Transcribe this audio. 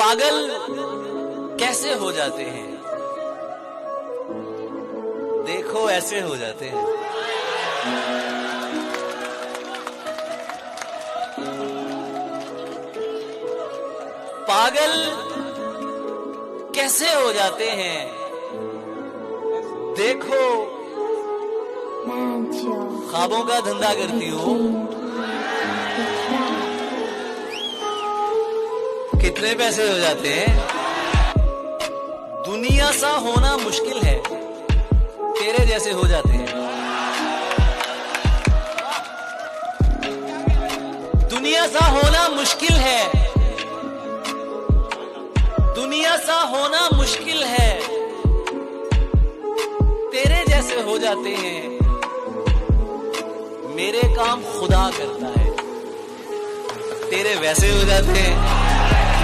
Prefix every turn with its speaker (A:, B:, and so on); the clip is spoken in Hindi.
A: पागल कैसे हो जाते हैं, देखो ऐसे हो जाते हैं। पागल कैसे हो जाते हैं, देखो ख्वाबों का धंधा करती हो। कितने पैसे हो जाते हैं। दुनिया सा होना मुश्किल है, तेरे जैसे हो जाते हैं। दुनिया सा होना मुश्किल है, दुनिया सा होना मुश्किल है, तेरे जैसे हो जाते हैं। मेरे काम खुदा करता है, तेरे वैसे हो जाते हैं।